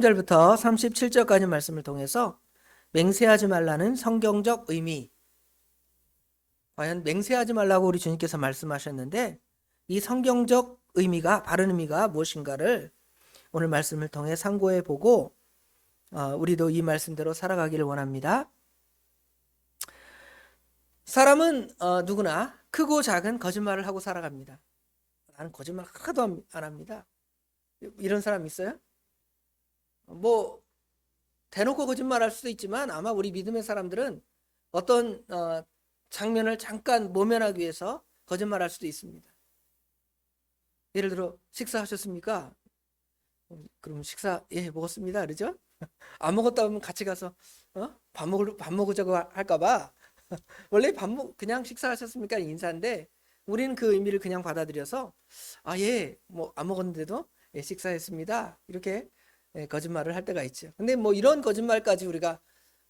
절부터 37절까지 말씀을 통해서 맹세하지 말라는 성경적 의미, 과연 맹세하지 말라고 우리 주님께서 말씀하셨는데 이 성경적 의미가, 바른 의미가 무엇인가를 오늘 말씀을 통해 상고해 보고 우리도 이 말씀대로 살아가기를 원합니다. 사람은 누구나 크고 작은 거짓말을 하고 살아갑니다. 나는 거짓말 하나도 안 합니다. 이런 사람 있어요? 뭐 대놓고 거짓말할 수도 있지만 아마 우리 믿음의 사람들은 어떤 장면을 잠깐 모면하기 위해서 거짓말할 수도 있습니다. 예를 들어 식사하셨습니까? 그럼 식사 먹었습니다. 그러죠? 안 먹었다 하면 같이 가서 밥 먹으자고 할까봐 원래 그냥 식사하셨습니까? 인사인데 우리는 그 의미를 그냥 받아들여서 뭐 안 먹었는데도 식사했습니다. 이렇게 거짓말을 할 때가 있죠. 근데 뭐 이런 거짓말까지 우리가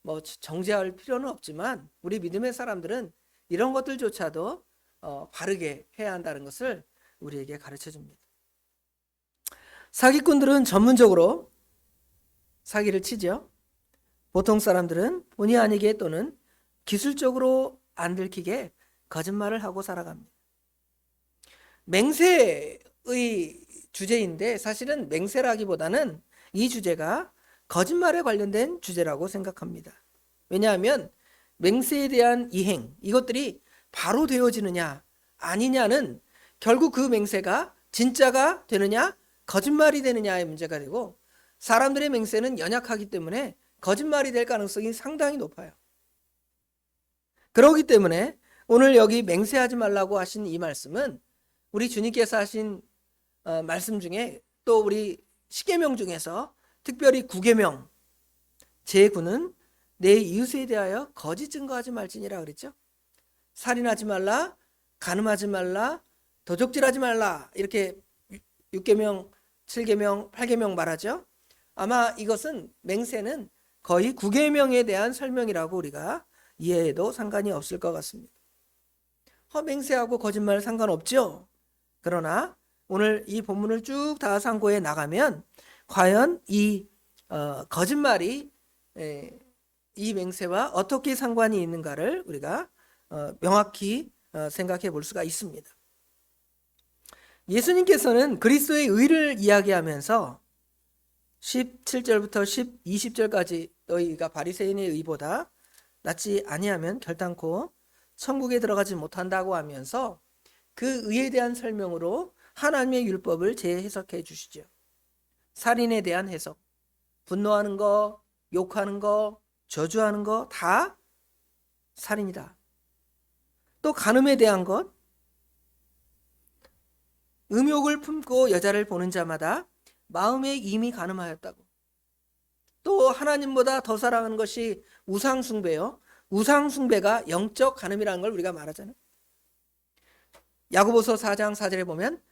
뭐 정죄할 필요는 없지만 우리 믿음의 사람들은 이런 것들조차도 바르게 해야 한다는 것을 우리에게 가르쳐 줍니다. 사기꾼들은 전문적으로 사기를 치죠. 보통 사람들은 본의 아니게 또는 기술적으로 안 들키게 거짓말을 하고 살아갑니다. 맹세의 주제인데 사실은 맹세라기보다는 이 주제가 거짓말에 관련된 주제라고 생각합니다. 왜냐하면 맹세에 대한 이행, 이것들이 바로 되어지느냐 아니냐는 결국 그 맹세가 진짜가 되느냐 거짓말이 되느냐의 문제가 되고, 사람들의 맹세는 연약하기 때문에 거짓말이 될 가능성이 상당히 높아요. 그렇기 때문에 오늘 여기 맹세하지 말라고 하신 이 말씀은 우리 주님께서 하신 말씀 중에 또 우리 십계명 중에서 특별히 9계명 제9는 내 이웃에 대하여 거짓 증거하지 말지니라 그랬죠. 살인하지 말라, 간음하지 말라, 도적질하지 말라, 이렇게 6계명, 7계명, 8계명 말하죠. 아마 이것은 맹세는 거의 9계명에 대한 설명이라고 우리가 이해해도 상관이 없을 것 같습니다. 맹세하고 거짓말 상관없죠. 그러나 오늘 이 본문을 쭉 다 상고해 나가면 과연 이 거짓말이 이 맹세와 어떻게 상관이 있는가를 우리가 명확히 생각해 볼 수가 있습니다. 예수님께서는 그리스도의 의를 이야기하면서 17절부터 20절까지 너희가 바리새인의 의보다 낫지 아니하면 결단코 천국에 들어가지 못한다고 하면서 그 의에 대한 설명으로 하나님의 율법을 재해석해 주시죠. 살인에 대한 해석, 분노하는 거, 욕하는 거, 저주하는 거 다 살인이다. 또 간음에 대한 것, 음욕을 품고 여자를 보는 자마다 마음에 이미 간음하였다고. 또 하나님보다 더 사랑하는 것이 우상숭배요. 우상숭배가 영적 간음이라는 걸 우리가 말하잖아요. 야고보서 4장 4절에 보면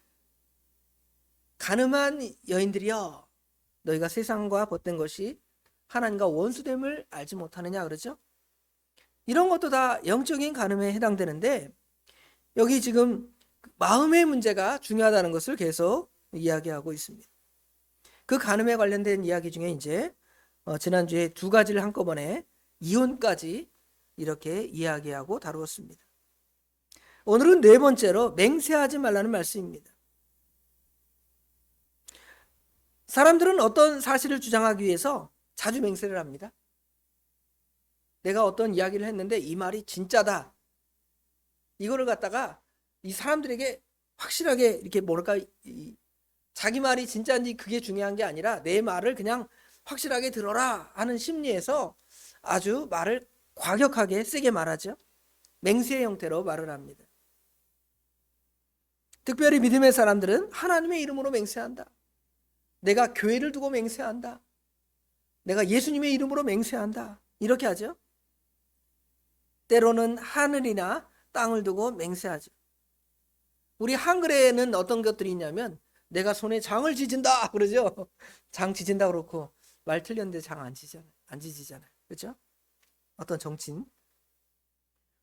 간음한 여인들이여 너희가 세상과 벗된 것이 하나님과 원수됨을 알지 못하느냐 그러죠. 이런 것도 다 영적인 간음에 해당되는데 여기 지금 마음의 문제가 중요하다는 것을 계속 이야기하고 있습니다. 그 간음에 관련된 이야기 중에 이제 지난주에 두 가지를 한꺼번에 이혼까지 이렇게 이야기하고 다루었습니다. 오늘은 네 번째로 맹세하지 말라는 말씀입니다. 사람들은 어떤 사실을 주장하기 위해서 자주 맹세를 합니다. 내가 어떤 이야기를 했는데 이 말이 진짜다. 이거를 갖다가 이 사람들에게 확실하게 이렇게 자기 말이 진짜인지 그게 중요한 게 아니라 내 말을 그냥 확실하게 들어라 하는 심리에서 아주 말을 과격하게 세게 말하죠. 맹세의 형태로 말을 합니다. 특별히 믿음의 사람들은 하나님의 이름으로 맹세한다. 내가 교회를 두고 맹세한다. 내가 예수님의 이름으로 맹세한다. 이렇게 하죠. 때로는 하늘이나 땅을 두고 맹세하죠. 우리 한글에는 어떤 것들이 있냐면 내가 손에 장을 지진다 그러죠. 장 지진다 그렇고 말 틀렸는데 장 안 지지잖아요. 그렇죠? 어떤 정치인.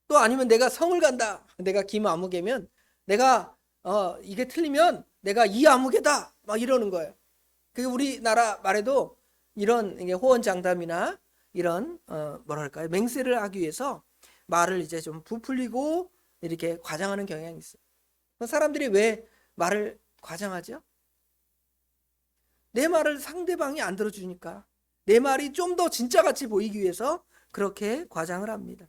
또 아니면 내가 성을 간다. 내가 김아무개면 내가 이게 틀리면 내가 이아무개다 막 이러는 거예요. 그게 우리나라 말에도 이런 이게 호언장담이나 이런 뭐랄까요, 맹세를 하기 위해서 말을 이제 좀 부풀리고 이렇게 과장하는 경향이 있어요. 사람들이 왜 말을 과장하죠? 내 말을 상대방이 안 들어주니까, 내 말이 좀 더 진짜같이 보이기 위해서 그렇게 과장을 합니다.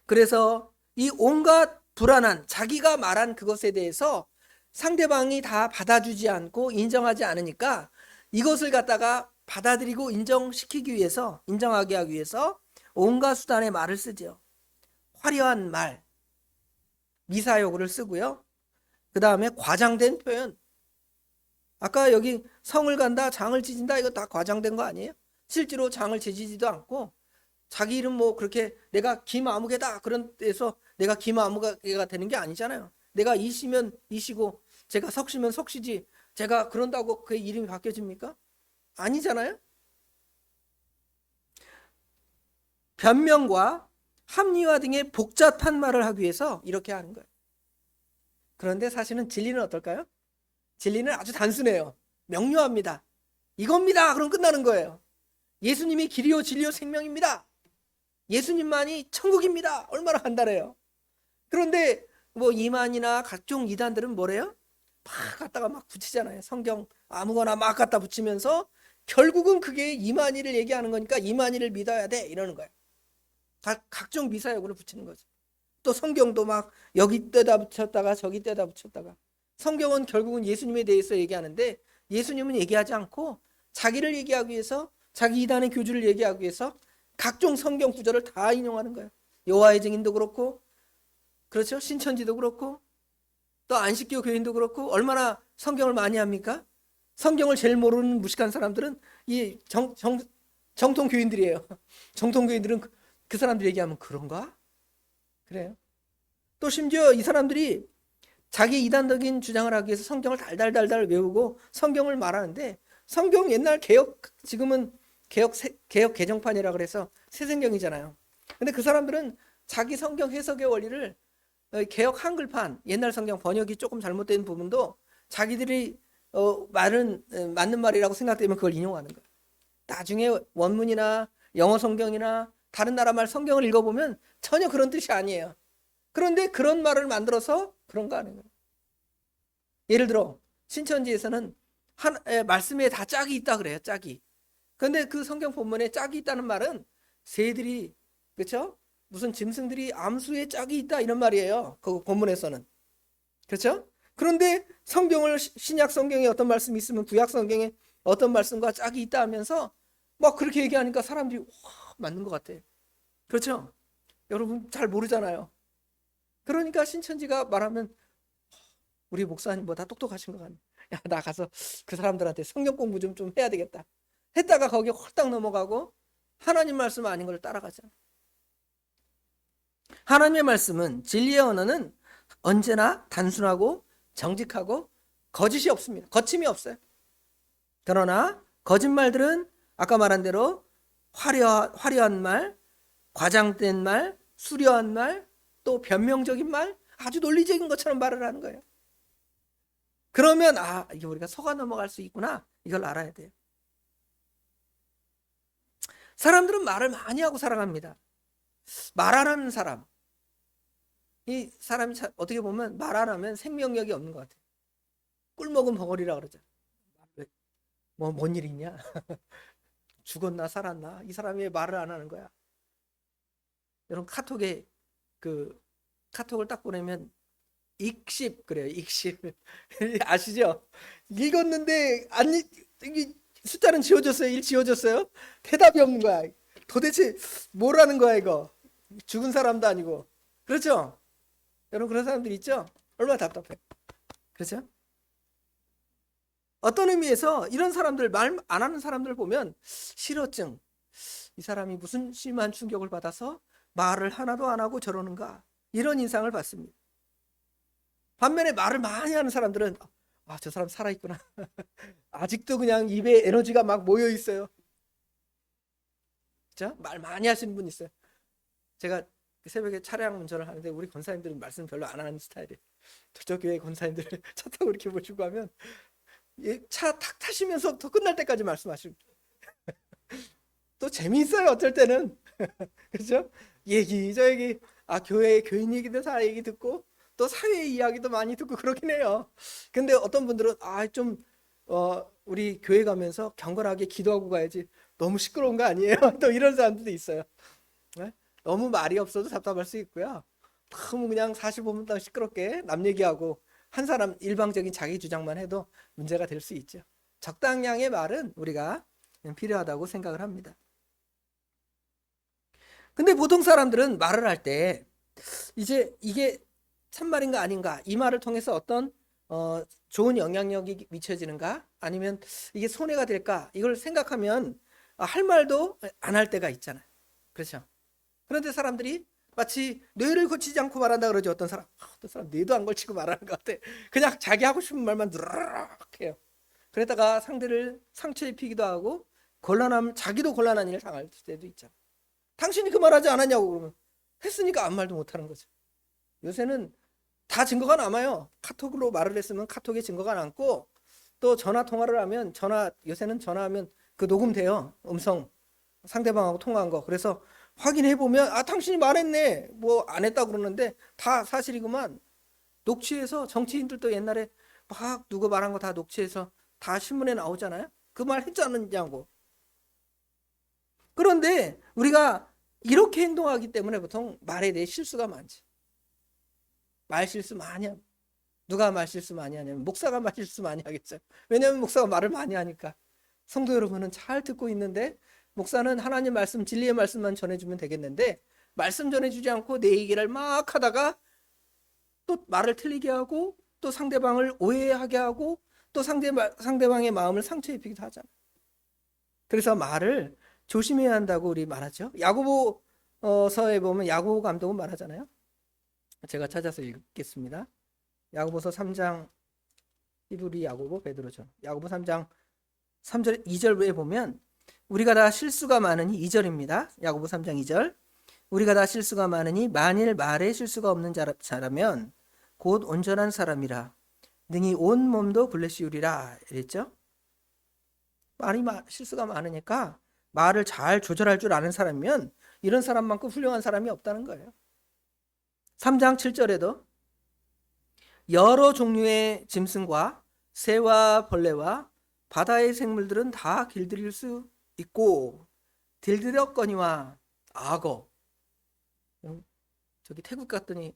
그래서 이 온갖 불안한 자기가 말한 그것에 대해서 상대방이 다 받아주지 않고 인정하지 않으니까 이것을 갖다가 받아들이고 인정시키기 위해서, 인정하게 하기 위해서 온갖 수단의 말을 쓰죠. 화려한 말, 미사여구를 쓰고요. 그 다음에 과장된 표현. 아까 여기 성을 간다, 장을 지진다, 이거 다 과장된 거 아니에요? 실제로 장을 지지지도 않고 자기 이름 뭐 그렇게 내가 김아무개다 그런 데서 내가 김아무개가 되는 게 아니잖아요. 내가 이시면 이시고 제가 석시면 석시지 제가 그런다고 그 이름이 바뀌어집니까? 아니잖아요. 변명과 합리화 등의 복잡한 말을 하기 위해서 이렇게 하는 거예요. 그런데 사실은 진리는 어떨까요? 진리는 아주 단순해요. 명료합니다. 이겁니다. 그럼 끝나는 거예요. 예수님이 길이요 진리요 생명입니다. 예수님만이 천국입니다. 얼마나 간단해요. 그런데 뭐 이만이나 각종 이단들은 뭐래요? 막 갖다가 막 붙이잖아요. 성경 아무거나 막 갖다 붙이면서 결국은 그게 이만희를 얘기하는 거니까 이만희를 믿어야 돼 이러는 거예요. 각종 미사역으로 붙이는 거죠. 또 성경도 막 여기 떼다 붙였다가 저기 떼다 붙였다가, 성경은 결국은 예수님에 대해서 얘기하는데 예수님은 얘기하지 않고 자기를 얘기하기 위해서, 자기 이단의 교주를 얘기하기 위해서 각종 성경 구절을 다 인용하는 거예요. 여호와의 증인도 그렇고, 그렇죠? 신천지도 그렇고, 또 안식교 교인도 그렇고. 얼마나 성경을 많이 합니까? 성경을 제일 모르는 무식한 사람들은 이 정통 교인들이에요. 정통 교인들은 그 사람들 얘기하면 그런가? 그래요. 또 심지어 이 사람들이 자기 이단적인 주장을 하기 위해서 성경을 달달달달 외우고 성경을 말하는데, 성경 옛날 개혁, 지금은 개혁 개정판이라 그래서 새성경이잖아요. 근데 그 사람들은 자기 성경 해석의 원리를 개혁 한글판, 옛날 성경 번역이 조금 잘못된 부분도 자기들이 말은 맞는 말이라고 생각되면 그걸 인용하는 거예요. 나중에 원문이나 영어 성경이나 다른 나라 말 성경을 읽어보면 전혀 그런 뜻이 아니에요. 그런데 그런 말을 만들어서 그런 거 하는 거예요. 예를 들어 신천지에서는 말씀에 다 짝이 있다 그래요. 짝이. 그런데 그 성경 본문에 짝이 있다는 말은 새들이, 그렇죠? 무슨 짐승들이 암수에 짝이 있다 이런 말이에요. 그 본문에서는. 그렇죠? 그런데 성경을, 신약 성경에 어떤 말씀이 있으면 구약 성경에 어떤 말씀과 짝이 있다 하면서 막 그렇게 얘기하니까 사람들이 와, 맞는 것 같아. 그렇죠? 여러분 잘 모르잖아요. 그러니까 신천지가 말하면 우리 목사님보다 똑똑하신 것 같네. 야, 나 가서 그 사람들한테 성경 공부 좀 해야 되겠다. 했다가 거기에 홀딱 넘어가고 하나님 말씀 아닌 걸 따라가잖아. 하나님의 말씀은, 진리의 언어는 언제나 단순하고 정직하고 거짓이 없습니다. 거침이 없어요. 그러나 거짓말들은 아까 말한 대로 화려한 말, 과장된 말, 수려한 말, 또 변명적인 말, 아주 논리적인 것처럼 말을 하는 거예요. 그러면 이게 우리가 속아 넘어갈 수 있구나, 이걸 알아야 돼요. 사람들은 말을 많이 하고 살아갑니다. 말 안 하는 사람, 이 사람이 어떻게 보면 말 안 하면 생명력이 없는 것 같아요. 꿀 먹은 벙어리라 그러죠. 뭔 일 있냐? 죽었나 살았나? 이 사람이 왜 말을 안 하는 거야? 여러분 카톡에 카톡을 딱 보내면 익십 그래요. 익십 아시죠? 읽었는데 숫자는 지워졌어요. 일 지워졌어요. 대답이 없는 거야. 도대체 뭐라는 거야 이거? 죽은 사람도 아니고. 그렇죠? 여러분 그런 사람들 있죠? 얼마나 답답해. 그렇죠? 어떤 의미에서 이런 사람들, 말 안 하는 사람들 보면 실어증, 이 사람이 무슨 심한 충격을 받아서 말을 하나도 안 하고 저러는가, 이런 인상을 받습니다. 반면에 말을 많이 하는 사람들은 저 사람 살아있구나. 아직도 그냥 입에 에너지가 막 모여 있어요. 그렇죠? 말 많이 하시는 분 있어요. 제가 새벽에 차량 운전을 하는데 우리 권사님들은 말씀 별로 안 하는 스타일이에요. 저 교회 권사님들 차 타고 이렇게 모시고 하면 차 탁 타시면서 더 끝날 때까지 말씀하시고 또 재미있어요 어떨 때는. 그렇죠? 얘기 저 얘기 교회 교인 얘기도 다 얘기 듣고 또 사회 이야기도 많이 듣고 그러긴 해요. 근데 어떤 분들은 좀 우리 교회 가면서 경건하게 기도하고 가야지 너무 시끄러운 거 아니에요? 또 이런 사람들도 있어요. 네? 너무 말이 없어도 답답할 수 있고요. 너무 그냥 45분 동안 시끄럽게 남 얘기하고 한 사람 일방적인 자기 주장만 해도 문제가 될 수 있죠. 적당량의 말은 우리가 필요하다고 생각을 합니다. 근데 보통 사람들은 말을 할 때 이제 이게 참말인가 아닌가, 이 말을 통해서 어떤 좋은 영향력이 미쳐지는가, 아니면 이게 손해가 될까, 이걸 생각하면 할 말도 안 할 때가 있잖아요. 그렇죠? 그런데 사람들이 마치 뇌를 거치지 않고 말한다 그러죠. 어떤 사람 뇌도 안 걸치고 말하는 것 같아. 그냥 자기 하고 싶은 말만 누르륵 해요. 그러다가 상대를 상처 입히기도 하고 자기도 곤란한 일을 당할 때도 있잖아. 당신이 그 말하지 않았냐고. 그러면 했으니까 아무 말도 못하는 거죠. 요새는 다 증거가 남아요. 카톡으로 말을 했으면 카톡에 증거가 남고, 또 전화 통화를 하면 요새는 전화하면 그 녹음돼요. 음성 상대방하고 통화한 거. 그래서 확인해 보면 당신이 말했네, 뭐 안 했다고 그러는데 다 사실이구만. 녹취해서, 정치인들도 옛날에 막 누구 말한 거 다 녹취해서 다 신문에 나오잖아요. 그 말 했지 않느냐고. 그런데 우리가 이렇게 행동하기 때문에 보통 말에 대해 실수가 많지. 말 실수 많이 합니다. 누가 말 실수 많이 하냐면 목사가 말 실수 많이 하겠죠. 왜냐하면 목사가 말을 많이 하니까. 성도 여러분은 잘 듣고 있는데 목사는 하나님 말씀, 진리의 말씀만 전해주면 되겠는데 말씀 전해주지 않고 내 얘기를 막 하다가 또 말을 틀리게 하고 또 상대방을 오해하게 하고 또 상대방의 마음을 상처 입히기도 하잖아요. 그래서 말을 조심해야 한다고 우리 말하죠. 야고보서에 보면 야고보 감독은 말하잖아요. 제가 찾아서 읽겠습니다. 야고보서 3장, 히브리 야고보 베드로죠. 야고보 3장 3절 2절에 보면 우리가 다 실수가 많으니, 2절입니다. 야고보 3장 2절. 우리가 다 실수가 많으니 만일 말에 실수가 없는 자라면 곧 온전한 사람이라 능히 온 몸도 굴레씌우리라 이랬죠. 실수가 많으니까 말을 잘 조절할 줄 아는 사람이면 이런 사람만큼 훌륭한 사람이 없다는 거예요. 3장 7절에도 여러 종류의 짐승과 새와 벌레와 바다의 생물들은 다 길들일 수 있고 들들었거니와 악어. 저기 태국 갔더니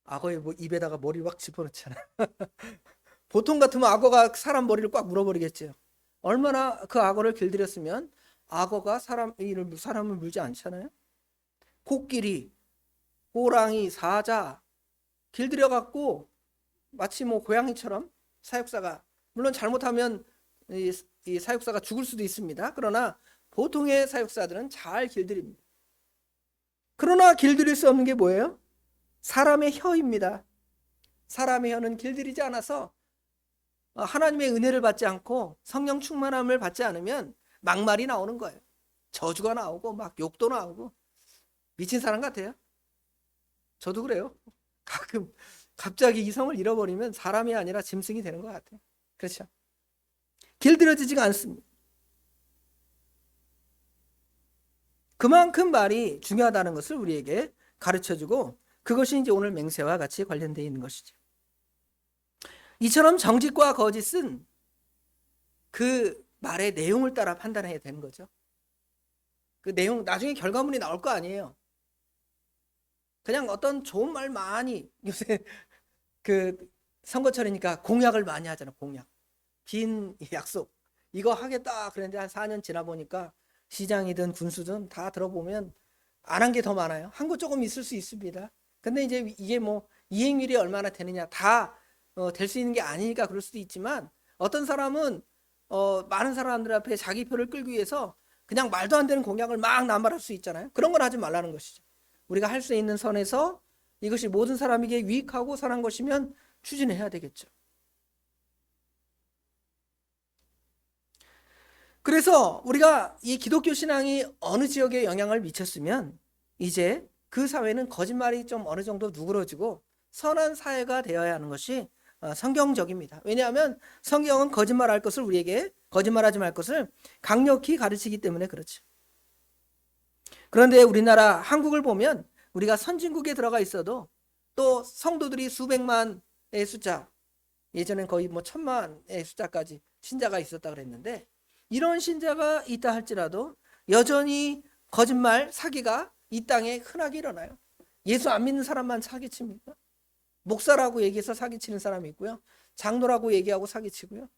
악어의 입에다가 머리를 확 집어넣잖아. 보통 같으면 악어가 사람 머리를 꽉 물어버리겠죠. 얼마나 그 악어를 길들였으면 악어가 사람을 물지 않잖아요. 코끼리, 호랑이, 사자 길들여갖고 마치 고양이처럼 사육사가, 물론 잘못하면 이 사육사가 죽을 수도 있습니다. 그러나 보통의 사육사들은 잘 길들입니다. 그러나 길들일 수 없는 게 뭐예요? 사람의 혀입니다. 사람의 혀는 길들이지 않아서 하나님의 은혜를 받지 않고 성령 충만함을 받지 않으면 막말이 나오는 거예요. 저주가 나오고 막 욕도 나오고 미친 사람 같아요. 저도 그래요. 가끔 갑자기 이성을 잃어버리면 사람이 아니라 짐승이 되는 것 같아요. 그렇죠? 길들여지지가 않습니다. 그만큼 말이 중요하다는 것을 우리에게 가르쳐주고, 그것이 이제 오늘 맹세와 같이 관련되어 있는 것이죠. 이처럼 정직과 거짓은 그 말의 내용을 따라 판단해야 되는 거죠. 그 내용, 나중에 결과물이 나올 거 아니에요. 그냥 어떤 좋은 말 많이, 요새 그 선거철이니까 공약을 많이 하잖아. 공약, 빈 약속, 이거 하겠다 그랬는데 한 4년 지나 보니까 시장이든 군수든 다 들어보면 안 한 게 더 많아요. 한 거 조금 있을 수 있습니다. 근데 이제 이게 이행률이 얼마나 되느냐, 다 될 수 있는 게 아니니까 그럴 수도 있지만, 어떤 사람은 많은 사람들 앞에 자기 표를 끌기 위해서 그냥 말도 안 되는 공약을 막 남발할 수 있잖아요. 그런 걸 하지 말라는 것이죠. 우리가 할 수 있는 선에서 이것이 모든 사람에게 유익하고 선한 것이면 추진해야 되겠죠. 그래서 우리가 이 기독교 신앙이 어느 지역에 영향을 미쳤으면 이제 그 사회는 거짓말이 좀 어느 정도 누그러지고 선한 사회가 되어야 하는 것이 성경적입니다. 왜냐하면 성경은 거짓말할 것을 우리에게 거짓말하지 말 것을 강력히 가르치기 때문에 그렇죠. 그런데 우리나라 한국을 보면 우리가 선진국에 들어가 있어도 또 성도들이 수백만의 숫자, 예전엔 거의 뭐 1,000만의 숫자까지 신자가 있었다 그랬는데, 이런 신자가 있다 할지라도 여전히 거짓말, 사기가 이 땅에 흔하게 일어나요. 예수 안 믿는 사람만 사기칩니까? 목사라고 얘기해서 사기치는 사람이 있고요, 장로라고 얘기하고 사기치고요.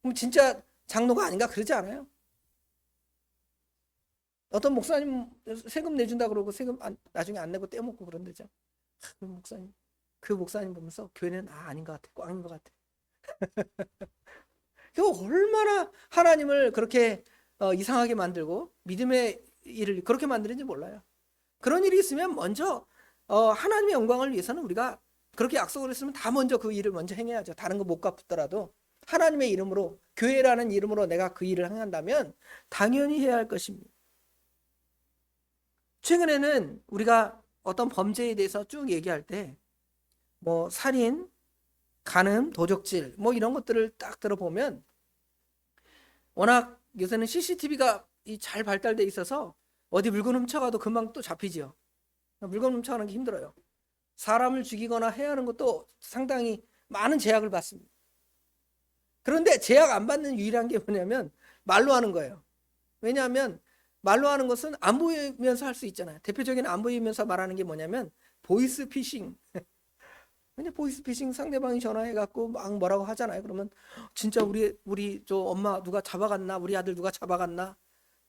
그럼 진짜 장로가 아닌가 그러지 않아요? 어떤 목사님 세금 내준다 그러고 세금 나중에 안 내고 떼먹고 그런대죠. 그 목사님 보면서 교회는 아닌 것 같아, 꽝인 것 같아. 얼마나 하나님을 그렇게 이상하게 만들고 믿음의 일을 그렇게 만드는지 몰라요. 그런 일이 있으면 먼저 하나님의 영광을 위해서는 우리가 그렇게 약속을 했으면 다 먼저 그 일을 먼저 행해야죠. 다른 거 못 갚더라도 하나님의 이름으로, 교회라는 이름으로 내가 그 일을 행한다면 당연히 해야 할 것입니다. 최근에는 우리가 어떤 범죄에 대해서 쭉 얘기할 때 뭐 살인, 간음, 도적질 뭐 이런 것들을 딱 들어보면 워낙 요새는 CCTV가 잘 발달돼 있어서 어디 물건 훔쳐가도 금방 또 잡히죠. 물건 훔쳐가는 게 힘들어요. 사람을 죽이거나 해야 하는 것도 상당히 많은 제약을 받습니다. 그런데 제약 안 받는 유일한 게 뭐냐면 말로 하는 거예요. 왜냐하면 말로 하는 것은 안 보이면서 할 수 있잖아요. 대표적인 안 보이면서 말하는 게 뭐냐면 보이스 피싱. 근데 보이스 피싱, 상대방이 전화해갖고 막 뭐라고 하잖아요. 그러면 진짜 우리 저 엄마 누가 잡아갔나, 우리 아들 누가 잡아갔나,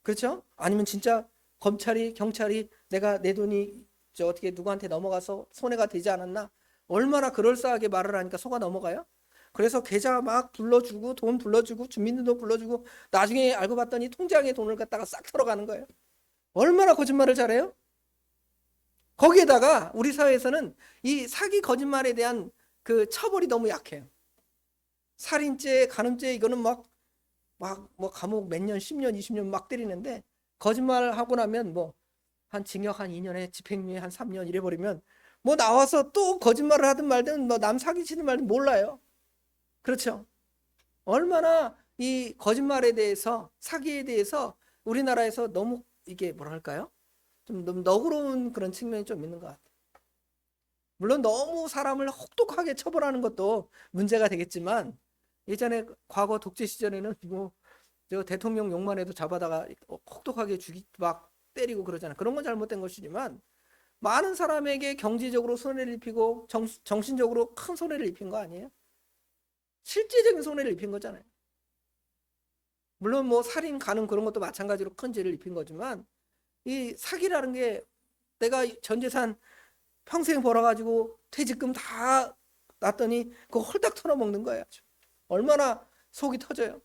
그렇죠? 아니면 진짜 검찰이, 경찰이 내가 내 돈이 저 어떻게 누구한테 넘어가서 손해가 되지 않았나, 얼마나 그럴싸하게 말을 하니까 속아 넘어가요. 그래서 계좌 막 불러주고 돈 불러주고 주민등록 불러주고 나중에 알고 봤더니 통장에 돈을 갖다가 싹 털어가는 거예요. 얼마나 거짓말을 잘해요? 거기에다가 우리 사회에서는 이 사기 거짓말에 대한 그 처벌이 너무 약해요. 살인죄, 간음죄 이거는 막 뭐 감옥 몇 년, 10년, 20년 막 때리는데, 거짓말 하고 나면 뭐 한 징역 한 2년에 집행유예 한 3년 이래 버리면 뭐 나와서 또 거짓말을 하든 말든 뭐 남 사기치든 말든 몰라요. 그렇죠? 얼마나 이 거짓말에 대해서, 사기에 대해서 우리나라에서 너무 이게 뭐랄까요? 좀 너무 너그러운 그런 측면이 좀 있는 것 같아요. 물론 너무 사람을 혹독하게 처벌하는 것도 문제가 되겠지만, 예전에 과거 독재 시절에는 뭐 저 대통령 욕만 해도 잡아다가 혹독하게 막 때리고 그러잖아요. 그런 건 잘못된 것이지만 많은 사람에게 경제적으로 손해를 입히고 정신적으로 큰 손해를 입힌 거 아니에요? 실제적인 손해를 입힌 거잖아요. 물론 뭐 살인, 간음 그런 것도 마찬가지로 큰 죄를 입힌 거지만, 이 사기라는 게 내가 전 재산 평생 벌어가지고 퇴직금 다 놨더니 그거 홀딱 털어먹는 거예요. 얼마나 속이 터져요.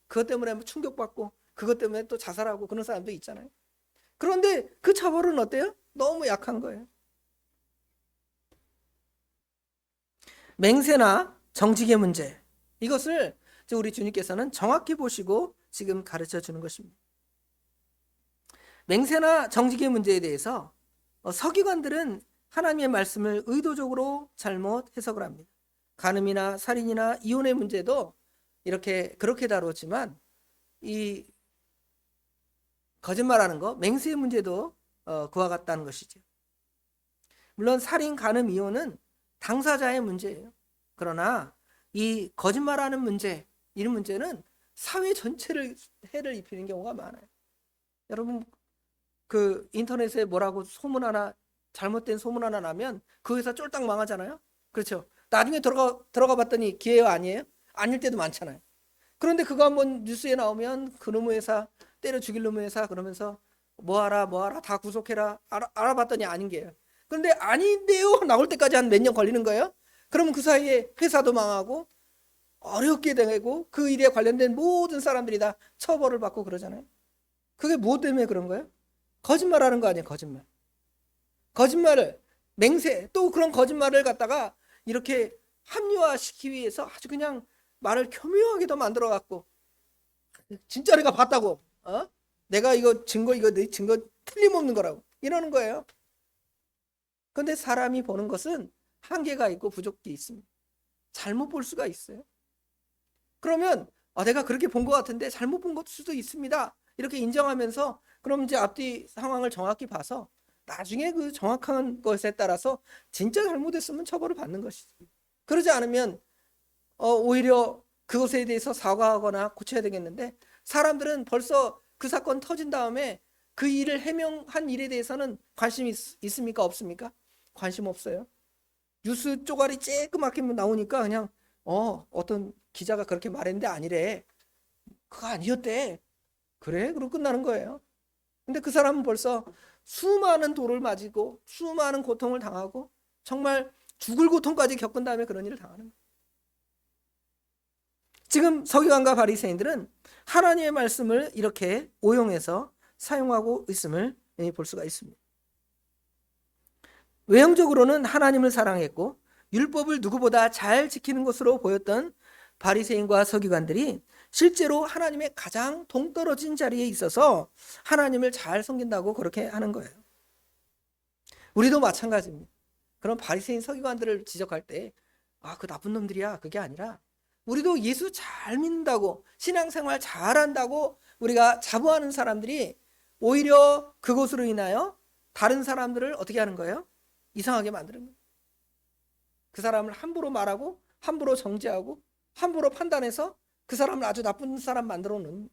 그것 때문에 충격받고 그것 때문에 또 자살하고 그런 사람도 있잖아요. 그런데 그 처벌은 어때요? 너무 약한 거예요. 맹세나 정직의 문제, 이것을 우리 주님께서는 정확히 보시고 지금 가르쳐 주는 것입니다. 맹세나 정직의 문제에 대해서 서기관들은 하나님의 말씀을 의도적으로 잘못 해석을 합니다. 간음이나 살인이나 이혼의 문제도 그렇게 다루었지만, 이 거짓말하는 거, 맹세의 문제도 그와 같다는 것이죠. 물론 살인, 간음, 이혼은 당사자의 문제예요. 그러나 이 거짓말하는 문제, 이런 문제는 사회 전체를 해를 입히는 경우가 많아요. 여러분 그 인터넷에 뭐라고 소문 하나, 잘못된 소문 하나 나면 그 회사 쫄딱 망하잖아요. 그렇죠? 나중에 들어가 봤더니 기회가 아니에요? 아닐 때도 많잖아요. 그런데 그거 한번 뉴스에 나오면 그놈의 회사, 때려 죽일 놈의 회사 그러면서 뭐하라 다 구속해라, 알아봤더니 아닌 게예요. 그런데 아닌데요 나올 때까지 한 몇 년 걸리는 거예요. 그러면 그 사이에 회사도 망하고 어렵게 되고 그 일에 관련된 모든 사람들이 다 처벌을 받고 그러잖아요. 그게 무엇 때문에 그런 거예요? 거짓말하는 거 아니에요. 거짓말을, 맹세, 또 그런 거짓말을 갖다가 이렇게 합리화시키기 위해서 아주 그냥 말을 교묘하게도 만들어 갖고, 진짜 내가 봤다고, 내가 이거 내 증거 틀림없는 거라고 이러는 거예요. 근데 사람이 보는 것은 한계가 있고 부족이 있습니다. 잘못 볼 수가 있어요. 그러면 내가 그렇게 본 것 같은데 잘못 본 것 수도 있습니다. 이렇게 인정하면서 그럼 이제 앞뒤 상황을 정확히 봐서 나중에 그 정확한 것에 따라서 진짜 잘못했으면 처벌을 받는 것이지. 그러지 않으면 오히려 그것에 대해서 사과하거나 고쳐야 되겠는데, 사람들은 벌써 그 사건 터진 다음에 그 일을 해명한 일에 대해서는 관심이 있습니까? 없습니까? 관심 없어요. 뉴스 쪼가리 쬐끄맣게 나오니까 그냥 어떤 기자가 그렇게 말했는데 아니래. 그거 아니었대. 그래? 그러고 끝나는 거예요. 근데 그 사람은 벌써 수많은 돌을 맞고 수많은 고통을 당하고 정말 죽을 고통까지 겪은 다음에 그런 일을 당하는 거예요. 지금 서기관과 바리새인들은 하나님의 말씀을 이렇게 오용해서 사용하고 있음을 볼 수가 있습니다. 외형적으로는 하나님을 사랑했고 율법을 누구보다 잘 지키는 것으로 보였던 바리새인과 서기관들이 실제로 하나님의 가장 동떨어진 자리에 있어서 하나님을 잘 섬긴다고 그렇게 하는 거예요. 우리도 마찬가지입니다. 그런 바리새인 서기관들을 지적할 때 그 나쁜 놈들이야, 그게 아니라 우리도 예수 잘 믿는다고 신앙생활 잘한다고 우리가 자부하는 사람들이 오히려 그것으로 인하여 다른 사람들을 어떻게 하는 거예요? 이상하게 만드는 거예요. 그 사람을 함부로 말하고 함부로 정죄하고 함부로 판단해서 그 사람을 아주 나쁜 사람 만들어 놓는.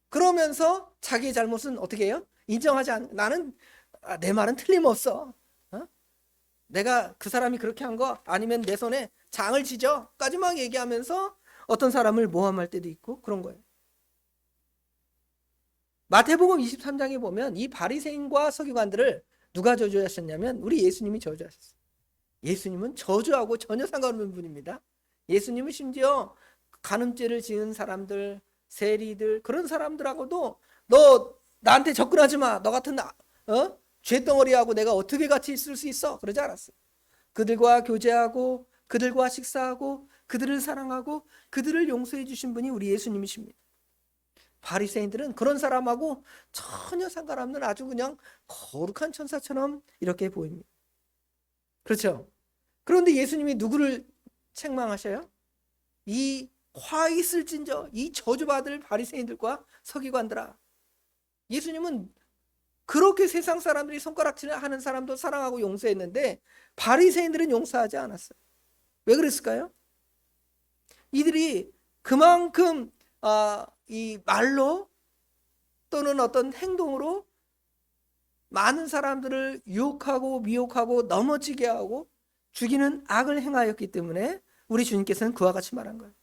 그러면서 자기의 잘못은 어떻게 해요? 인정하지 나는 내 말은 틀림없어. 내가 그 사람이 그렇게 한 거 아니면 내 손에 장을 지져 까지막 얘기하면서 어떤 사람을 모함할 때도 있고 그런 거예요. 마태복음 23장에 보면 이 바리새인과 서기관들을 누가 저주하셨냐면 우리 예수님이 저주하셨어요. 예수님은 저주하고 전혀 상관없는 분입니다. 예수님은 심지어 간음죄를 지은 사람들, 세리들, 그런 사람들하고도 너 나한테 접근하지 마. 너 같은 죄덩어리하고 내가 어떻게 같이 있을 수 있어? 그러지 않았어요. 그들과 교제하고 그들과 식사하고 그들을 사랑하고 그들을 용서해 주신 분이 우리 예수님이십니다. 바리새인들은 그런 사람하고 전혀 상관없는 아주 그냥 거룩한 천사처럼 이렇게 보입니다. 그렇죠? 그런데 예수님이 누구를 책망하셔요? 이 화 있을진저 이 저주받을 바리새인들과 서기관들아. 예수님은 그렇게 세상 사람들이 손가락질하는 사람도 사랑하고 용서했는데 바리새인들은 용서하지 않았어요. 왜 그랬을까요? 이들이 그만큼 이 말로 또는 어떤 행동으로 많은 사람들을 유혹하고 미혹하고 넘어지게 하고 죽이는 악을 행하였기 때문에 우리 주님께서는 그와 같이 말한 거예요.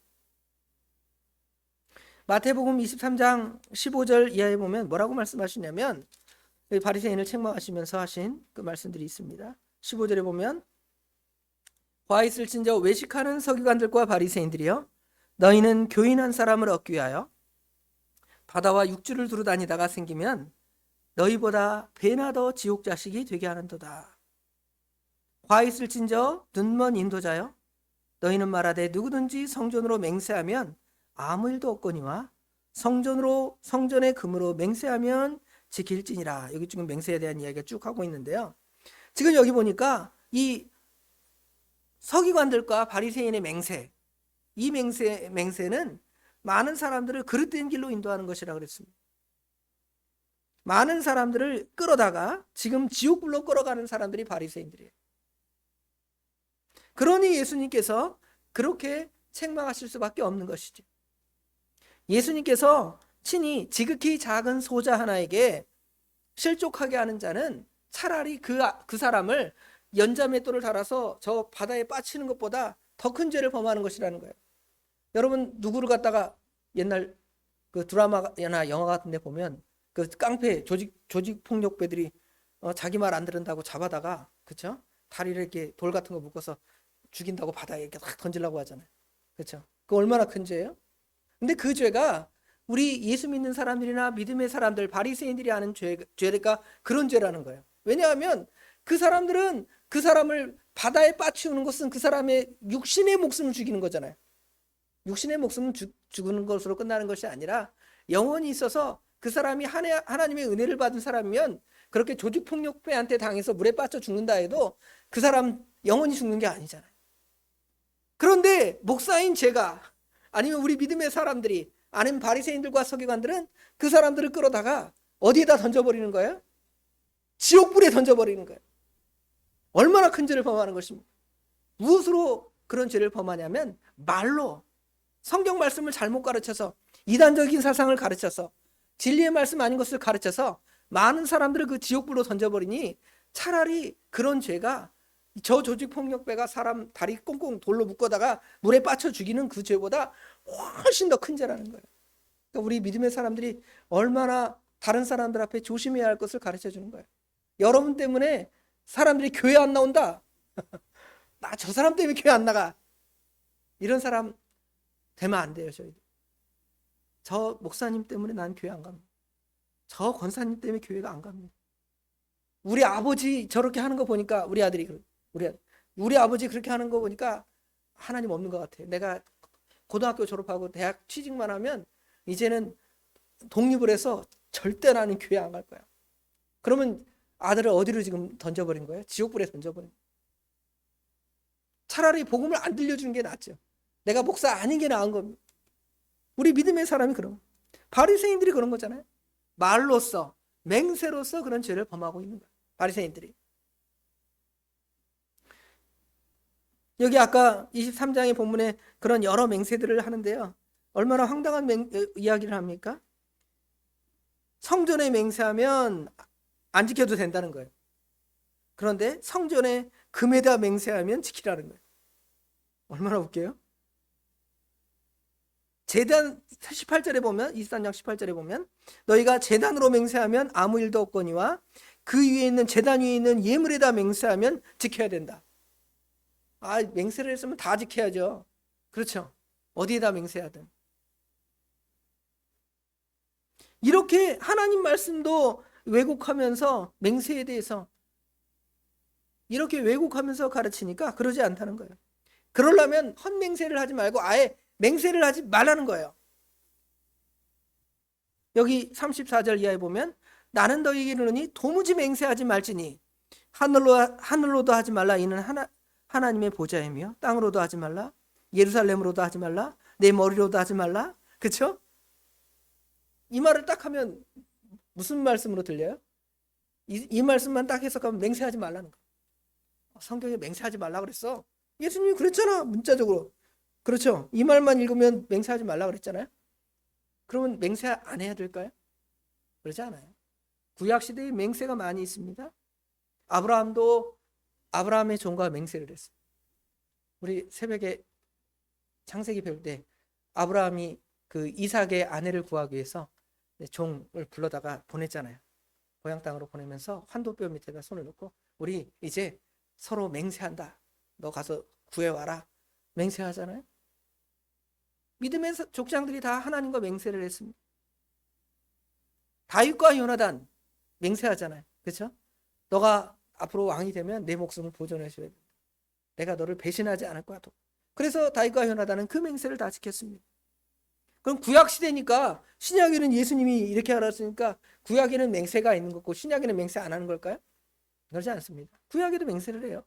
마태복음 23장 15절 이하에 보면 뭐라고 말씀하시냐면 바리새인을 책망하시면서 하신 그 말씀들이 있습니다. 15절에 보면 화 있을진저 외식하는 서기관들과 바리새인들이여 너희는 교인 한 사람을 얻기 위하여 바다와 육지를 두루 다니다가 생기면 너희보다 배나 더 지옥 자식이 되게 하는도다. 화 있을진저 눈먼 인도자여 너희는 말하되 누구든지 성전으로 맹세하면 아무 일도 없거니와 성전의 금으로 맹세하면 지킬지니라. 여기 지금 맹세에 대한 이야기가 쭉 하고 있는데요. 지금 여기 보니까 이 서기관들과 바리새인의 맹세, 이 맹세는 많은 사람들을 그릇된 길로 인도하는 것이라 그랬습니다. 많은 사람들을 끌어다가 지금 지옥불로 끌어가는 사람들이 바리새인들이에요. 그러니 예수님께서 그렇게 책망하실 수밖에 없는 것이죠. 예수님께서 친히 지극히 작은 소자 하나에게 실족하게 하는 자는 차라리 그 사람을 연자맷돌을 달아서 저 바다에 빠치는 것보다 더 큰 죄를 범하는 것이라는 거예요. 여러분 누구를 갖다가 옛날 그 드라마나 영화 같은 데 보면 그 깡패 조직 폭력배들이 자기 말 안 들은다고 잡아다가 그렇죠? 다리를 이렇게 돌 같은 거 묶어서 죽인다고 바다에 이렇게 탁 던지려고 하잖아요. 그렇죠? 그 얼마나 큰 죄예요? 근데 그 죄가 우리 예수 믿는 사람들이나 믿음의 사람들, 바리새인들이 하는 죄가 그런 죄라는 거예요. 왜냐하면 그 사람들은 그 사람을 바다에 빠치우는 것은 그 사람의 육신의 목숨을 죽이는 거잖아요. 육신의 목숨은 죽는 것으로 끝나는 것이 아니라 영혼이 있어서 그 사람이 하나님의 은혜를 받은 사람이면 그렇게 조직폭력배한테 당해서 물에 빠져 죽는다 해도 그 사람 영혼이 죽는 게 아니잖아요. 그런데 목사인 제가 아니면 우리 믿음의 사람들이 아니면 바리새인들과 서기관들은 그 사람들을 끌어다가 어디에다 던져버리는 거예요? 지옥불에 던져버리는 거예요. 얼마나 큰 죄를 범하는 것입니까? 무엇으로 그런 죄를 범하냐면 말로 성경 말씀을 잘못 가르쳐서 이단적인 사상을 가르쳐서 진리의 말씀 아닌 것을 가르쳐서 많은 사람들을 그 지옥불로 던져버리니 차라리 그런 죄가 저 조직폭력배가 사람 다리 꽁꽁 돌로 묶어다가 물에 빠쳐 죽이는 그 죄보다 훨씬 더 큰 죄라는 거예요. 그러니까 우리 믿음의 사람들이 얼마나 다른 사람들 앞에 조심해야 할 것을 가르쳐 주는 거예요. 여러분 때문에 사람들이 교회 안 나온다. 나 저 사람 때문에 교회 안 나가. 이런 사람 되면 안 돼요. 저 목사님 때문에 난 교회 안 갑니다. 저 권사님 때문에 교회가 안 갑니다. 우리 아버지 저렇게 하는 거 보니까 우리 아버지 그렇게 하는 거 보니까 하나님 없는 것 같아요. 내가 고등학교 졸업하고 대학 취직만 하면 이제는 독립을 해서 절대 나는 교회 안 갈 거야. 그러면 아들을 어디로 지금 던져버린 거예요? 지옥불에 던져버린 거예요. 차라리 복음을 안 들려주는 게 낫죠. 내가 목사 아닌 게 나은 겁니다. 우리 믿음의 사람이 그런, 바리새인들이 그런 거잖아요. 말로써 맹세로서 그런 죄를 범하고 있는 거예요. 바리새인들이. 여기 아까 23장의 본문에 그런 여러 맹세들을 하는데요. 얼마나 황당한 이야기를 합니까? 성전에 맹세하면 안 지켜도 된다는 거예요. 그런데 성전에 금에다 맹세하면 지키라는 거예요. 얼마나 웃겨요? 제단 18절에 보면 23장 18절에 보면 너희가 제단으로 맹세하면 아무 일도 없거니와 그 위에 있는 제단 위에 있는 예물에다 맹세하면 지켜야 된다. 맹세를 했으면 다 지켜야죠. 그렇죠? 어디에다 맹세하든. 이렇게 하나님 말씀도 왜곡하면서 맹세에 대해서 이렇게 왜곡하면서 가르치니까 그러지 않다는 거예요. 그러려면 헛맹세를 하지 말고 아예 맹세를 하지 말라는 거예요. 여기 34절 이하에 보면 나는 너희에게 이르노니 도무지 맹세하지 말지니 하늘로도 하지 말라. 이는 하나님의 보좌이며 땅으로도 하지 말라. 예루살렘으로도 하지 말라. 내 머리로도 하지 말라. 그렇죠? 이 말을 딱 하면 무슨 말씀으로 들려요? 이 말씀만 딱 해석하면 맹세하지 말라는 거예요. 성경에 맹세하지 말라 그랬어. 예수님이 그랬잖아, 문자적으로. 그렇죠? 이 말만 읽으면 맹세하지 말라 그랬잖아요. 그러면 맹세 안 해야 될까요? 그러지 않아요. 구약시대에 맹세가 많이 있습니다. 아브라함도 아브라함의 종과 맹세를 했어요. 우리 새벽에 창세기 배울 때 아브라함이 그 이삭의 아내를 구하기 위해서 종을 불러다가 보냈잖아요. 고향 땅으로 보내면서 환도뼈 밑에다 손을 놓고 우리 이제 서로 맹세한다. 너 가서 구해와라. 맹세하잖아요. 믿음의 족장들이 다 하나님과 맹세를 했습니다. 다윗과 요나단 맹세하잖아요. 그렇죠? 너가 앞으로 왕이 되면 내 목숨을 보존해줘야 된다. 내가 너를 배신하지 않을 거야. 그래서 다윗과 요나단은 그 맹세를 다 지켰습니다. 그럼 구약 시대니까 신약에는 예수님이 이렇게 알았으니까 구약에는 맹세가 있는 거고 신약에는 맹세 안 하는 걸까요? 그렇지 않습니다. 구약에도 맹세를 해요.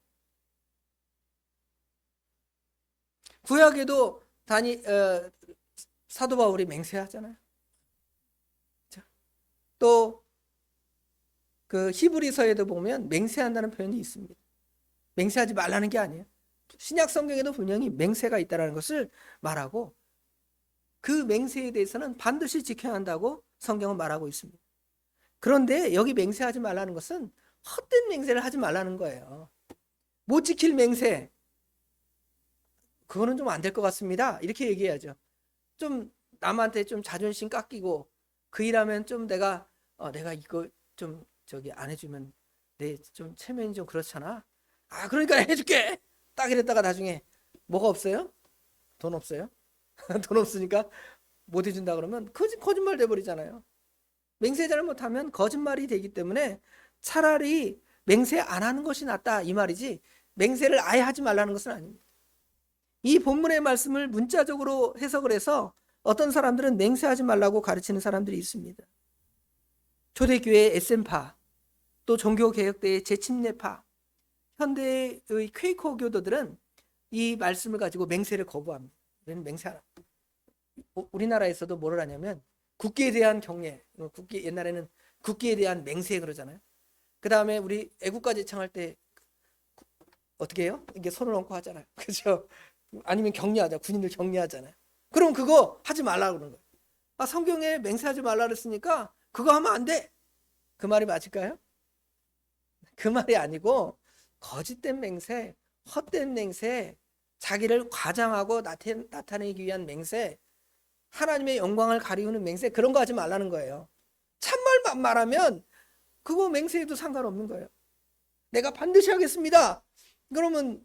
구약에도 사도 바울이 맹세하잖아요. 또 그 히브리서에도 보면 맹세한다는 표현이 있습니다. 맹세하지 말라는 게 아니에요. 신약 성경에도 분명히 맹세가 있다는 것을 말하고 그 맹세에 대해서는 반드시 지켜야 한다고 성경은 말하고 있습니다. 그런데 여기 맹세하지 말라는 것은 헛된 맹세를 하지 말라는 거예요. 못 지킬 맹세, 그거는 좀 안 될 것 같습니다. 이렇게 얘기해야죠. 좀 남한테 좀 자존심 깎이고 그 일하면 좀 내가 이거 좀 안 해주면 내 좀 체면이 좀 그렇잖아. 그러니까 해줄게. 딱 이랬다가 나중에 뭐가 없어요? 돈 없어요? 돈 없으니까 못 해준다 그러면 거짓말 돼버리잖아요. 맹세 잘못하면 거짓말이 되기 때문에 차라리 맹세 안 하는 것이 낫다 이 말이지 맹세를 아예 하지 말라는 것은 아닙니다. 이 본문의 말씀을 문자적으로 해석을 해서 어떤 사람들은 맹세하지 말라고 가르치는 사람들이 있습니다. 초대교회의 SM파, 또 종교개혁대의 재침례파, 현대의 퀘이커 교도들은 이 말씀을 가지고 맹세를 거부합니다. 우리는 맹세 안 합니다. 우리나라에서도 뭐를 하냐면 국기에 대한 경례, 국기 옛날에는 국기에 대한 맹세 그러잖아요. 그 다음에 우리 애국가 제창할 때 어떻게 해요? 이게 손을 얹고 하잖아요. 그죠? 아니면 격려하자. 군인들 격려하잖아요. 그럼 그거 하지 말라고 그러는 거예요. 아, 성경에 맹세하지 말라 그랬으니까 그거 하면 안 돼. 그 말이 맞을까요? 그 말이 아니고 거짓된 맹세, 헛된 맹세, 자기를 과장하고 나타내기 위한 맹세, 하나님의 영광을 가리우는 맹세, 그런 거 하지 말라는 거예요. 참말만 말하면 그거 맹세해도 상관없는 거예요. 내가 반드시 하겠습니다. 그러면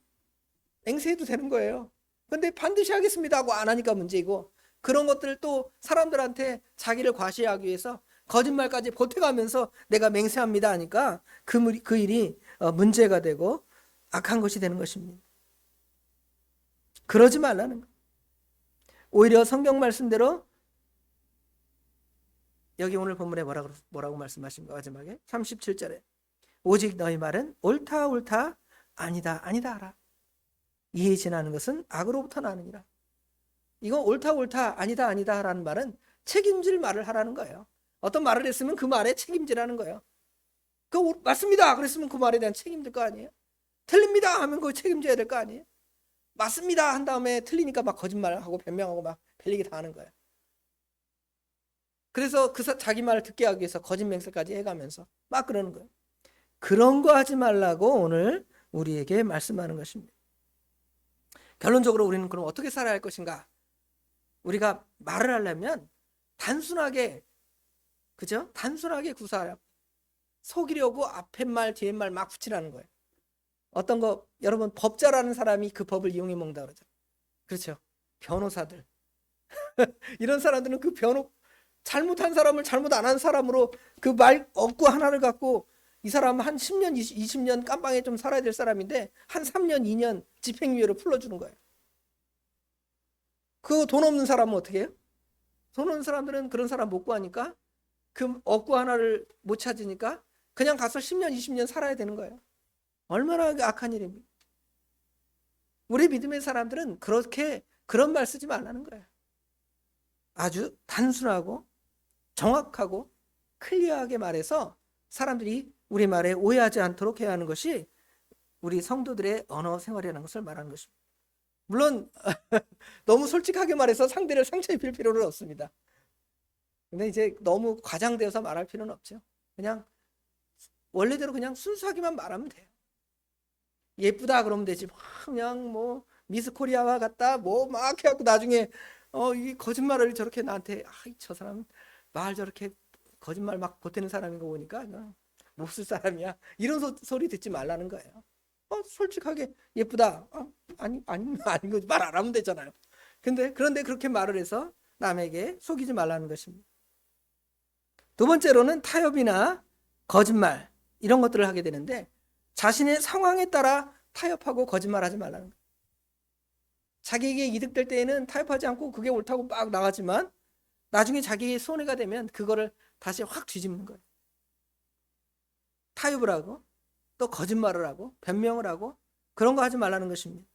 맹세해도 되는 거예요. 근데 반드시 하겠습니다 하고 안 하니까 문제이고, 그런 것들을 또 사람들한테 자기를 과시하기 위해서 거짓말까지 보태가면서 내가 맹세합니다 하니까 그 일이 문제가 되고 악한 것이 되는 것입니다. 그러지 말라는 거예요. 오히려 성경 말씀대로 여기 오늘 본문에 뭐라고 말씀하신 거 마지막에 37절에 오직 너희 말은 옳다 옳다 아니다 아니다 하라. 이에 지나는 것은 악으로부터 나느니라. 이거 옳다 옳다 아니다 아니다 라는 말은 책임질 말을 하라는 거예요. 어떤 말을 했으면 그 말에 책임지라는 거예요. 그거 맞습니다 그랬으면 그 말에 대한 책임질 거 아니에요. 틀립니다 하면 그거 책임져야 될 거 아니에요. 맞습니다 한 다음에 틀리니까 막 거짓말하고 변명하고 막 별얘기 다 하는 거예요. 그래서 자기 말을 듣게 하기 위해서 거짓 맹세까지 해가면서 막 그러는 거예요. 그런 거 하지 말라고 오늘 우리에게 말씀하는 것입니다. 결론적으로 우리는 그럼 어떻게 살아야 할 것인가? 우리가 말을 하려면 단순하게, 그죠? 단순하게 구사하라. 속이려고 앞에 말 뒤에 말 막 붙이라는 거예요. 어떤 거 여러분 법 잘하는 사람이 그 법을 이용해 먹는다 그러죠. 그렇죠? 변호사들 이런 사람들은 그 잘못한 사람을 잘못 안 한 사람으로 그 말 억구 하나를 갖고 이 사람 한 10년 20년 깜빵에 좀 살아야 될 사람인데 한 3년 2년 집행유예로 풀어주는 거예요. 그 돈 없는 사람은 어떻게 해요? 돈 없는 사람들은 그런 사람 못 구하니까 그 억구 하나를 못 찾으니까 그냥 가서 10년 20년 살아야 되는 거예요. 얼마나 악한 일입니까? 우리 믿음의 사람들은 그런 말 쓰지 말라는 거예요. 아주 단순하고 정확하고 클리어하게 말해서 사람들이 우리 말에 오해하지 않도록 해야 하는 것이 우리 성도들의 언어 생활이라는 것을 말하는 것입니다. 물론 너무 솔직하게 말해서 상대를 상처 입힐 필요는 없습니다. 근데 이제 너무 과장되어서 말할 필요는 없죠. 그냥 원래대로 그냥 순수하게만 말하면 돼요. 예쁘다 그러면 되지. 그냥 뭐 미스 코리아와 같다 뭐 막 해갖고 나중에 이 거짓말을 저렇게 나한테 저 사람 말 저렇게 거짓말 막 보태는 사람인 거 보니까 못 쓸 사람이야. 이런 소리 듣지 말라는 거예요. 솔직하게 예쁘다. 아닌 거 말 안 하면 되잖아요. 그런데 그렇게 말을 해서 남에게 속이지 말라는 것입니다. 두 번째로는 타협이나 거짓말 이런 것들을 하게 되는데 자신의 상황에 따라 타협하고 거짓말하지 말라는 거예요. 자기에게 이득될 때에는 타협하지 않고 그게 옳다고 막 나가지만 나중에 자기의 손해가 되면 그거를 다시 확 뒤집는 거예요. 타협을 하고 또 거짓말을 하고 변명을 하고 그런 거 하지 말라는 것입니다.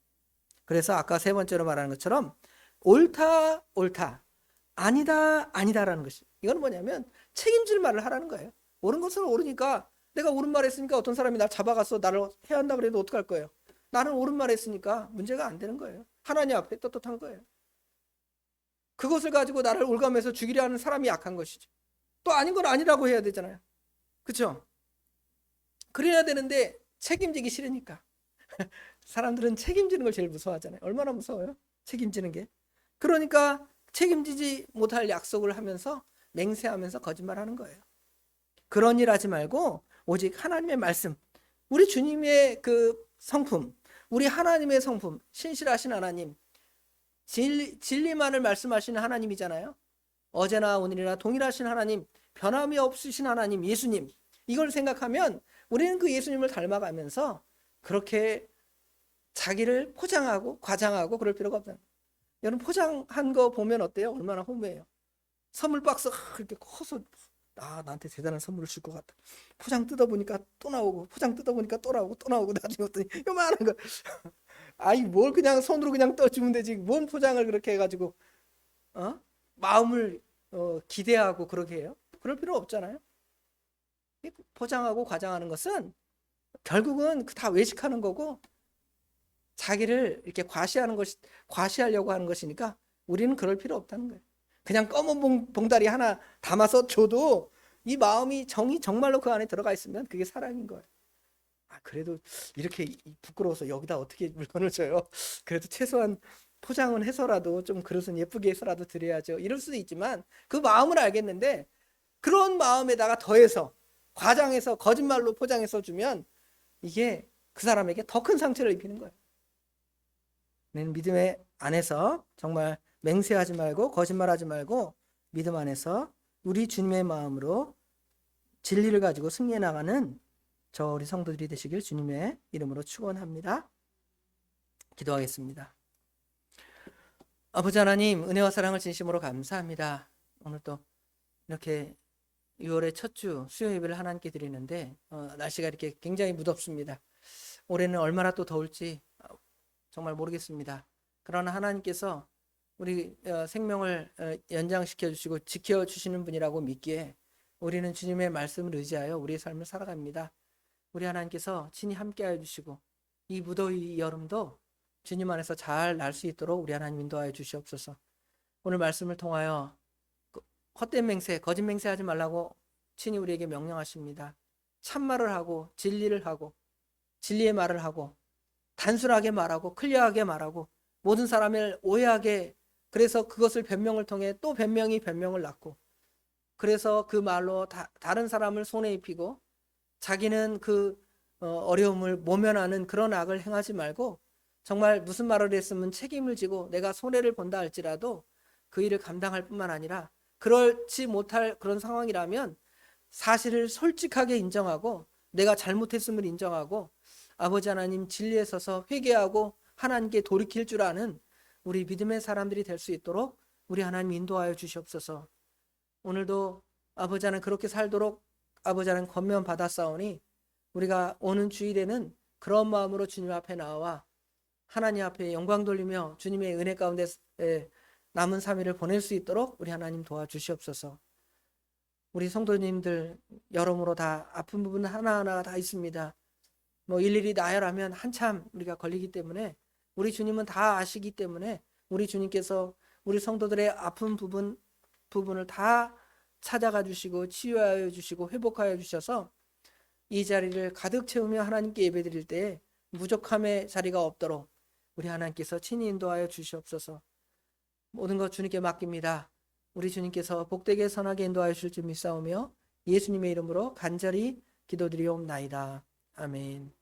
그래서 아까 세 번째로 말하는 것처럼 옳다 옳다 아니다 아니다라는 것이 이건 뭐냐면 책임질 말을 하라는 거예요. 옳은 것은 옳으니까 내가 옳은 말 했으니까 어떤 사람이 날 잡아가서 나를 해야 한다 그래도 어떡할 거예요. 나는 옳은 말 했으니까 문제가 안 되는 거예요. 하나님 앞에 떳떳한 거예요. 그것을 가지고 나를 올가매서 죽이려 하는 사람이 약한 것이죠. 또 아닌 건 아니라고 해야 되잖아요. 그렇죠? 그래야 되는데 책임지기 싫으니까. 사람들은 책임지는 걸 제일 무서워하잖아요. 얼마나 무서워요? 책임지는 게. 그러니까 책임지지 못할 약속을 하면서 맹세하면서 거짓말하는 거예요. 그런 일 하지 말고 오직 하나님의 말씀, 우리 주님의 그 성품, 우리 하나님의 성품, 신실하신 하나님, 진리만을 말씀하시는 하나님이잖아요. 어제나 오늘이나 동일하신 하나님, 변함이 없으신 하나님, 예수님, 이걸 생각하면 우리는 그 예수님을 닮아가면서 그렇게 자기를 포장하고 과장하고 그럴 필요가 없다. 여러분 포장한 거 보면 어때요? 얼마나 허무해요. 선물 박스 그렇게 커서 나한테 대단한 선물을 줄 것 같다. 포장 뜯어보니까 또 나오고 포장 뜯어보니까 또 나오고 나중에 어떠니 요만한 거 아이 뭘 그냥 손으로 그냥 떠주면 되지. 뭔 포장을 그렇게 해가지고 마음을 기대하고 그렇게 해요? 그럴 필요 없잖아요. 포장하고 과장하는 것은 결국은 다 외식하는 거고 자기를 이렇게 과시하려고 하는 것이니까 우리는 그럴 필요 없다는 거예요. 그냥 검은 봉다리 하나 담아서 줘도 이 마음이 정말로 그 안에 들어가 있으면 그게 사랑인 거예요. 그래도 이렇게 부끄러워서 여기다 어떻게 물건을 줘요? 그래도 최소한 포장은 해서라도 좀 그릇은 예쁘게 해서라도 드려야죠. 이럴 수도 있지만 그 마음을 알겠는데 그런 마음에다가 더해서 과장해서 거짓말로 포장해서 주면 이게 그 사람에게 더 큰 상처를 입히는 거예요. 믿음의 안에서 정말 맹세하지 말고 거짓말하지 말고 믿음 안에서 우리 주님의 마음으로 진리를 가지고 승리해 나가는 저 우리 성도들이 되시길 주님의 이름으로 축원합니다. 기도하겠습니다. 아버지 하나님, 은혜와 사랑을 진심으로 감사합니다. 오늘 또 이렇게 6월의 첫 주 수요 예배를 하나님께 드리는데 날씨가 이렇게 굉장히 무덥습니다. 올해는 얼마나 또 더울지 정말 모르겠습니다. 그러나 하나님께서 우리 생명을 연장시켜 주시고 지켜 주시는 분이라고 믿기에 우리는 주님의 말씀을 의지하여 우리의 삶을 살아갑니다. 우리 하나님께서 친히 함께하여 주시고 이 무더위 여름도 주님 안에서 잘 날 수 있도록 우리 하나님 인도하여 주시옵소서. 오늘 말씀을 통하여 헛된 맹세, 거짓 맹세하지 말라고 친히 우리에게 명령하십니다. 참말을 하고 진리를 하고 진리의 말을 하고 단순하게 말하고 클리어하게 말하고 모든 사람을 오해하게, 그래서 그것을 변명을 통해 또 변명이 변명을 낳고 그래서 그 말로 다른 사람을 손에 입히고 자기는 그 어려움을 모면하는 그런 악을 행하지 말고 정말 무슨 말을 했으면 책임을 지고 내가 손해를 본다 할지라도 그 일을 감당할 뿐만 아니라 그렇지 못할 그런 상황이라면 사실을 솔직하게 인정하고 내가 잘못했음을 인정하고 아버지 하나님 진리에 서서 회개하고 하나님께 돌이킬 줄 아는 우리 믿음의 사람들이 될 수 있도록 우리 하나님 인도하여 주시옵소서. 오늘도 아버지 하나님 그렇게 살도록 아버지 하나님 권면 받았사오니 우리가 오는 주일에는 그런 마음으로 주님 앞에 나와 하나님 앞에 영광 돌리며 주님의 은혜 가운데 남은 3일을 보낼 수 있도록 우리 하나님 도와주시옵소서. 우리 성도님들 여러모로 다 아픈 부분 하나하나가 다 있습니다. 일일이 나열하면 한참 우리가 걸리기 때문에 우리 주님은 다 아시기 때문에 우리 주님께서 우리 성도들의 아픈 부분을 다 찾아가 주시고 치유하여 주시고 회복하여 주셔서 이 자리를 가득 채우며 하나님께 예배드릴 때에 부족함의 자리가 없도록 우리 하나님께서 친히 인도하여 주시옵소서. 모든 것 주님께 맡깁니다. 우리 주님께서 복되게 선하게 인도하여 주실 줄 믿사오며 예수님의 이름으로 간절히 기도드리옵나이다. 아멘.